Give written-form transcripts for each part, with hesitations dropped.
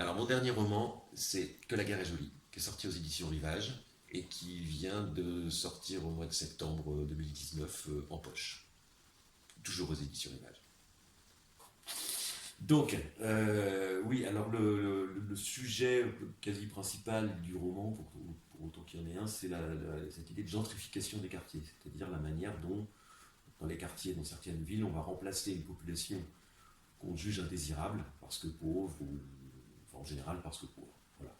Alors mon dernier roman, c'est Que la guerre est jolie, qui est sorti aux éditions Rivage et qui vient de sortir au mois de septembre 2019 en poche. Toujours aux éditions Rivage. Donc, oui, alors le sujet quasi principal du roman, pour autant qu'il y en ait un, c'est cette idée de gentrification des quartiers, c'est-à-dire la manière dont, dans les quartiers, dans certaines villes, on va remplacer une population qu'on juge indésirable, parce que pauvre, ou enfin, en général parce que pauvre, voilà,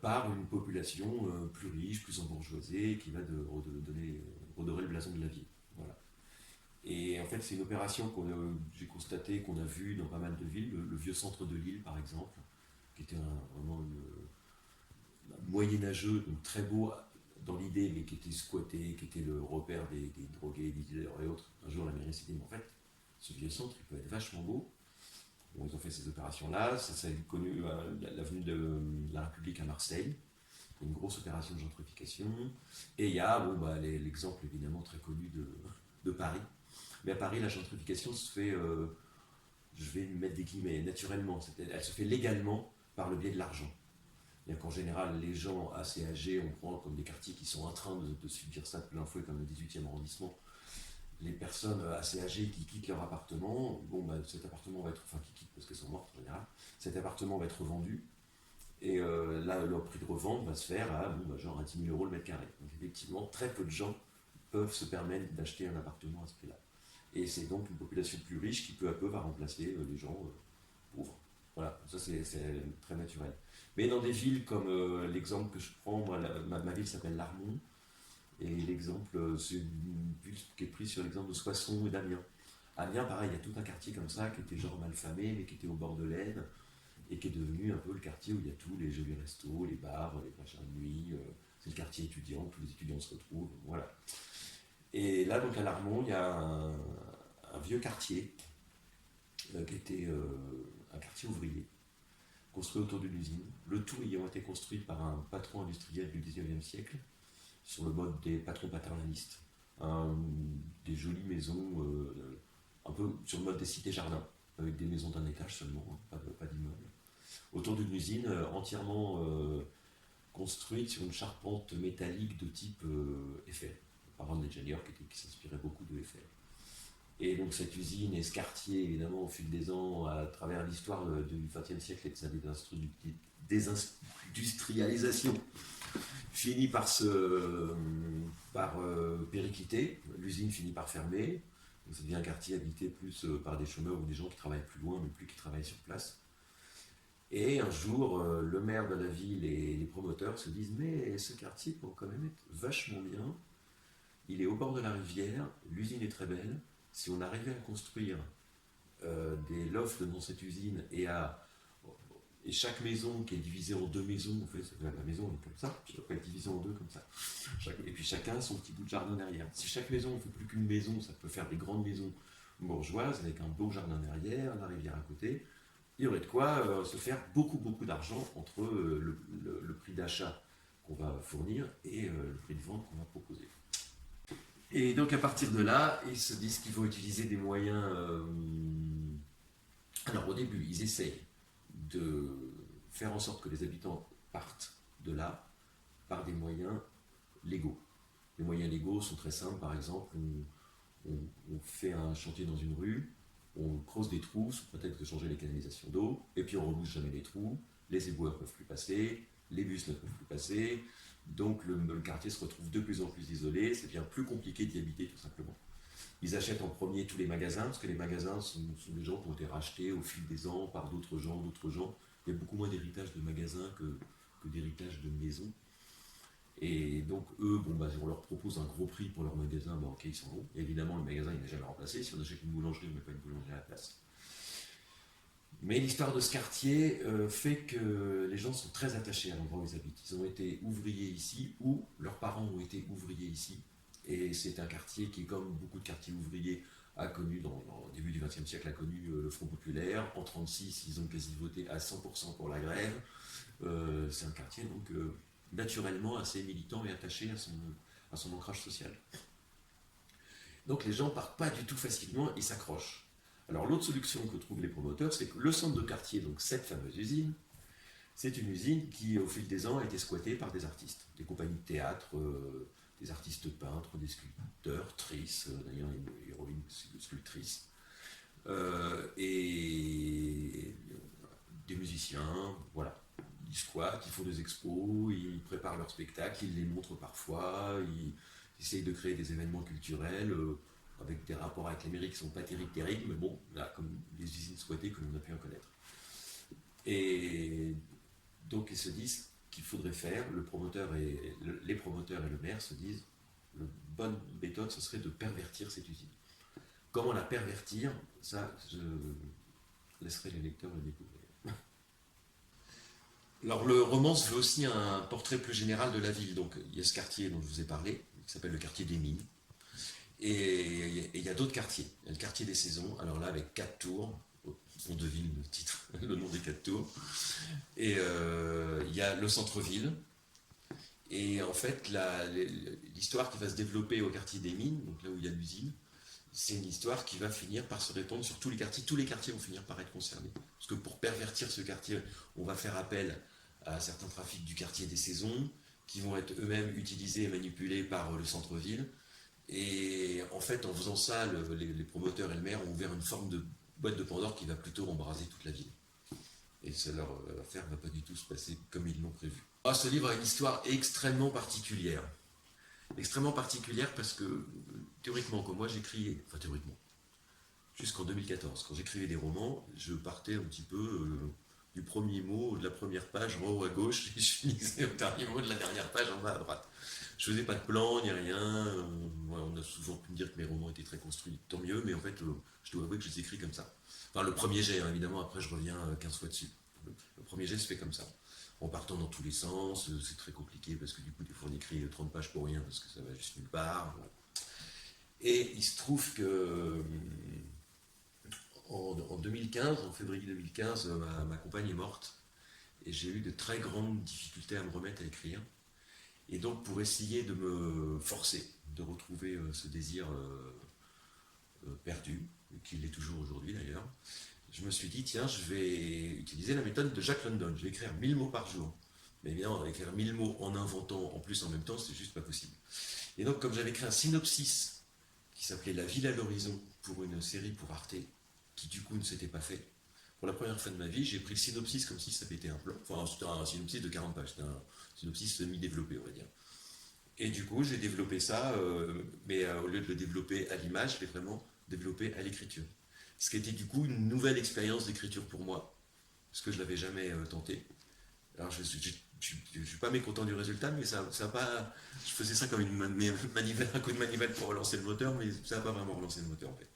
par une population plus riche, plus embourgeoisée, qui va redorer le blason de la ville. Voilà. Et en fait, c'est une opération j'ai constaté, qu'on a vue dans pas mal de villes, le vieux centre de Lille par exemple, qui était vraiment un moyenâgeux, donc très beau dans l'idée, mais qui était squatté, qui était le repère des drogués, des dealers et autres. Un jour, la mairie s'est dit, mais en fait, ce vieux centre, il peut être vachement beau. Bon, ils ont fait ces opérations-là, ça a connu l'avenue de la République à Marseille, une grosse opération de gentrification. Et il y a l'exemple évidemment très connu de Paris. Mais à Paris, la gentrification se fait, je vais mettre des guillemets, naturellement. Elle se fait légalement par le biais de l'argent. C'est-à-dire qu'en général, les gens assez âgés, on prend comme des quartiers qui sont en train de subir ça de plein fouet, comme le 18e arrondissement, les personnes assez âgées qui quittent leur appartement, cet appartement va être, enfin qui quittent parce qu'elles sont mortes en général, cet appartement va être revendu, et là, leur prix de revente va se faire à genre à 10 000 euros le mètre carré. Donc effectivement, très peu de gens peuvent se permettre d'acheter un appartement à ce prix-là. Et c'est donc une population plus riche qui peu à peu va remplacer les gens pauvres. Voilà, ça c'est très naturel. Mais dans des villes comme l'exemple que je prends, moi, ma ville s'appelle Larmont, et l'exemple, c'est une ville qui est prise sur l'exemple de Soissons et d'Amiens. Amiens, pareil, il y a tout un quartier comme ça qui était genre malfamé, mais qui était au bord de l'Aisne, et qui est devenu un peu le quartier où il y a tous les jolis restos, les bars, les machins de nuit. C'est le quartier étudiant, tous les étudiants se retrouvent, voilà. Et là, donc à Larmont, il y a un vieux quartier qui était un quartier ouvrier, construit autour d'une usine. Le tout ayant été construit par un patron industriel du 19e siècle, sur le mode des patrons paternalistes. Des jolies maisons, un peu sur le mode des cités-jardins, avec des maisons d'un étage seulement, hein, pas d'immeuble. Autour d'une usine entièrement construite sur une charpente métallique de type Eiffel, par un ingénieur qui s'inspirait beaucoup de Eiffel. Et donc cette usine et ce quartier, évidemment, au fil des ans, à travers l'histoire du XXe siècle et de sa désindustrialisation, finit par péricliter. L'usine finit par fermer. Donc ça devient un quartier habité plus par des chômeurs ou des gens qui travaillent plus loin, mais plus qui travaillent sur place. Et un jour, le maire de la ville et les promoteurs se disent, mais ce quartier peut quand même être vachement bien. Il est au bord de la rivière, l'usine est très belle. Si on arrivait à construire des lofts dans cette usine et chaque maison qui est divisée en deux maisons, en fait, la maison est comme ça, puis après elle est divisée en deux comme ça. Et puis chacun a son petit bout de jardin derrière. Si chaque maison ne fait plus qu'une maison, ça peut faire des grandes maisons bourgeoises avec un beau jardin derrière, la rivière à côté. Il y aurait de quoi se faire beaucoup, beaucoup d'argent entre le prix d'achat qu'on va fournir et le prix de vente qu'on va proposer. Et donc à partir de là, ils se disent qu'il faut utiliser des moyens. Alors au début, ils essayent de faire en sorte que les habitants partent de là par des moyens légaux. Les moyens légaux sont très simples, par exemple, on fait un chantier dans une rue, on creuse des trous sous prétexte de changer les canalisations d'eau, et puis on ne rebouche jamais les trous, les éboueurs ne peuvent plus passer, les bus ne peuvent plus passer, donc le quartier se retrouve de plus en plus isolé, c'est bien plus compliqué d'y habiter tout simplement. Ils achètent en premier tous les magasins, parce que les magasins sont des gens qui ont été rachetés au fil des ans par d'autres gens. Il y a beaucoup moins d'héritage de magasins que d'héritage de maisons. Et donc eux, on leur propose un gros prix pour leur magasin, ok, ils s'en vont. Et évidemment, le magasin, il n'est jamais remplacé. Si on achète une boulangerie, on ne met pas une boulangerie à la place. Mais l'histoire de ce quartier fait que les gens sont très attachés à l'endroit où ils habitent. Ils ont été ouvriers ici, ou leurs parents ont été ouvriers ici. Et c'est un quartier qui, comme beaucoup de quartiers ouvriers, a connu, au début du XXe siècle, a connu le Front populaire. En 1936, ils ont quasi voté à 100% pour la grève. C'est un quartier, donc, naturellement assez militant et attaché à son ancrage social. Donc les gens partent pas du tout facilement, ils s'accrochent. Alors l'autre solution que trouvent les promoteurs, c'est que le centre de quartier, donc cette fameuse usine, c'est une usine qui, au fil des ans, a été squattée par des artistes, des compagnies de théâtre, des artistes peintres, des sculpteurs, tristes, d'ailleurs une héroïne sculptrice, et des musiciens, voilà. Ils squattent, ils font des expos, ils préparent leurs spectacles, ils les montrent parfois, ils essayent de créer des événements culturels avec des rapports avec les mairies qui ne sont pas terribles, mais bon, là, comme les usines squattées que l'on a pu en connaître. Et donc ils se disent qu'il faudrait faire, les promoteurs et le maire se disent, la bonne méthode, ce serait de pervertir cette usine. Comment la pervertir, ça, je laisserai les lecteurs le découvrir. Alors le roman se veut aussi un portrait plus général de la ville. Donc il y a ce quartier dont je vous ai parlé, qui s'appelle le quartier des Mines. Et il y a d'autres quartiers. Il y a le quartier des Saisons, alors là avec 4 tours, on devine le titre, le nom des 4 tours. Et il y a le centre-ville. Et en fait, l'histoire qui va se développer au quartier des Mines, donc là où il y a l'usine, c'est une histoire qui va finir par se répandre sur tous les quartiers. Tous les quartiers vont finir par être concernés. Parce que pour pervertir ce quartier, on va faire appel à certains trafics du quartier des Saisons, qui vont être eux-mêmes utilisés et manipulés par le centre-ville. Et en fait, en faisant ça, les promoteurs et le maire ont ouvert une forme de boîte de Pandore qui va plutôt embraser toute la ville. Et ça, leur affaire ne va pas du tout se passer comme ils l'ont prévu. Ah, ce livre a une histoire extrêmement particulière. Extrêmement particulière parce que, théoriquement, quand moi j'écrivais, enfin théoriquement, jusqu'en 2014, quand j'écrivais des romans, je partais un petit peu du premier mot, de la première page en haut à gauche, et je finissais au dernier mot de la dernière page en bas à droite. Je faisais pas de plan, ni rien. On a souvent pu me dire que mes romans étaient très construits, tant mieux, mais en fait, je dois avouer que je les écris comme ça. Enfin, le premier jet, hein, évidemment, après je reviens 15 fois dessus. Le premier jet se fait comme ça. En partant dans tous les sens, c'est très compliqué parce que du coup, des fois, on écrit 30 pages pour rien parce que ça va juste nulle part. Voilà. Et il se trouve que en 2015, en février 2015, ma compagne est morte et j'ai eu de très grandes difficultés à me remettre à écrire. Et donc, pour essayer de me forcer, de retrouver ce désir perdu, qu'il est toujours aujourd'hui d'ailleurs, je me suis dit, tiens, je vais utiliser la méthode de Jack London. Je vais écrire 1000 mots par jour. Mais évidemment, écrire 1000 mots en inventant en plus en même temps, c'est juste pas possible. Et donc, comme j'avais écrit un synopsis qui s'appelait La ville à l'horizon pour une série pour Arte, qui du coup ne s'était pas fait, pour la première fois de ma vie, j'ai pris le synopsis comme si ça avait été un plan. Enfin, c'était un synopsis de 40 pages, c'était un synopsis semi-développé, on va dire. Et du coup, j'ai développé ça, mais au lieu de le développer à l'image, je l'ai vraiment développé à l'écriture. Ce qui était du coup une nouvelle expérience d'écriture pour moi, parce que je ne l'avais jamais tenté. Alors je ne suis pas mécontent du résultat, mais ça a pas. Je faisais ça comme une manivelle, un coup de manivelle pour relancer le moteur, mais ça n'a pas vraiment relancé le moteur en fait.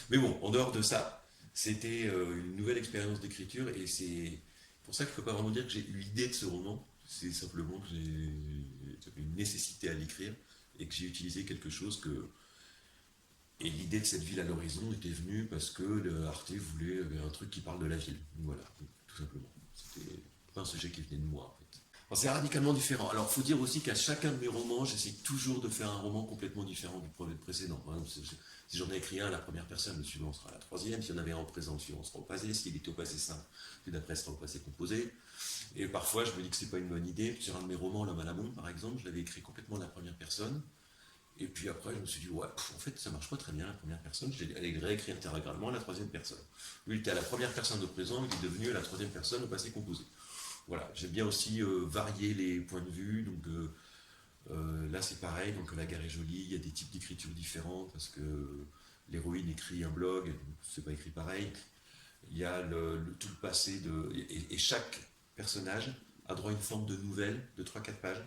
Mais bon, en dehors de ça, c'était une nouvelle expérience d'écriture, et c'est pour ça qu'il ne faut pas vraiment dire que j'ai eu l'idée de ce roman. C'est simplement que j'avais une nécessité à l'écrire et que j'ai utilisé quelque chose que. Et l'idée de cette ville à l'horizon était venue parce que Arte voulait un truc qui parle de la ville. Voilà, tout simplement. C'était pas un sujet qui venait de moi, en fait. Enfin, c'est radicalement différent. Alors, il faut dire aussi qu'à chacun de mes romans, j'essaie toujours de faire un roman complètement différent du précédent. Par exemple, si j'en ai écrit un à la première personne, le suivant sera la troisième. Si y en avait un au présent, le suivant sera au passé. S'il était au passé simple, puis d'après sera au passé composé. Et parfois, je me dis que c'est pas une bonne idée. Sur un de mes romans, L'homme à la bombe, par exemple, je l'avais écrit complètement à la première personne. Et puis après, je me suis dit, ouais, en fait, ça marche pas très bien la première personne. Je l'ai réécrit intégralement à la troisième personne. Lui, il était à la première personne au présent, il est devenu à la troisième personne au passé composé. Voilà, j'aime bien aussi varier les points de vue. Donc là, c'est pareil. Donc la gare est jolie, il y a des types d'écriture différentes parce que l'héroïne écrit un blog, c'est pas écrit pareil. Il y a tout le passé et chaque personnage a droit à une forme de nouvelle de 3-4 pages.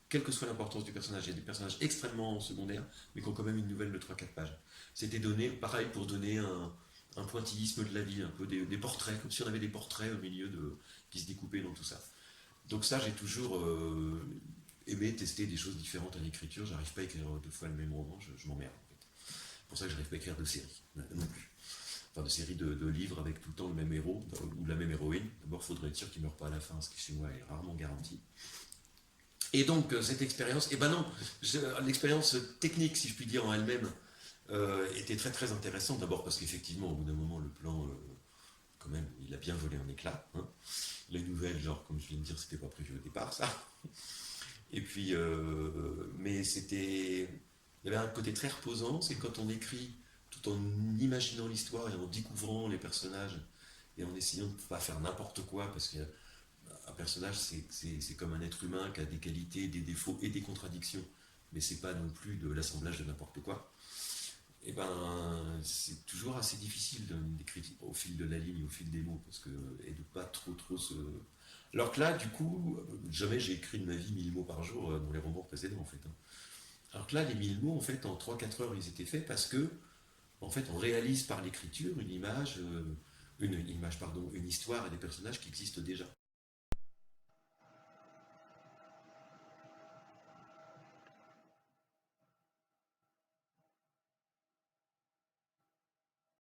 Quelle que soit l'importance du personnage, il y a des personnages extrêmement secondaires, mais qui ont quand même une nouvelle de 3-4 pages. C'était donné, pareil, pour donner un pointillisme de la vie, un peu des portraits, comme si on avait des portraits au milieu qui se découpaient dans tout ça. Donc ça, j'ai toujours aimé tester des choses différentes à l'écriture. J'arrive pas à écrire 2 fois le même roman, je m'emmerde en fait. C'est pour ça que j'arrive pas à écrire de séries, non plus. Enfin, de séries de livres avec tout le temps le même héros, ou la même héroïne. D'abord, il faudrait être sûr qu'il ne meurt pas à la fin, ce qui chez moi est rarement garanti. Et donc, cette expérience, l'expérience technique, si je puis dire, en elle-même, était très très intéressant. D'abord parce qu'effectivement, au bout d'un moment, le plan, quand même, il a bien volé en éclats, hein. Les nouvelles, genre, comme je viens de dire, c'était pas prévu au départ, ça. Et puis, mais c'était. Il y avait un côté très reposant, c'est quand on écrit tout en imaginant l'histoire et en découvrant les personnages et en essayant de ne pas faire n'importe quoi, parce qu'un personnage, c'est comme un être humain qui a des qualités, des défauts et des contradictions, mais c'est pas non plus de l'assemblage de n'importe quoi. Et ben, c'est toujours assez difficile d'écrire au fil de la ligne, au fil des mots, parce que, et de pas trop se. Alors que là, du coup, jamais j'ai écrit de ma vie 1000 mots par jour dans les romans précédents, en fait, hein. Alors que là, les 1000 mots, en fait, en 3 4 heures, ils étaient faits parce que, en fait, on réalise par l'écriture une image, une image, pardon, une histoire et des personnages qui existent déjà.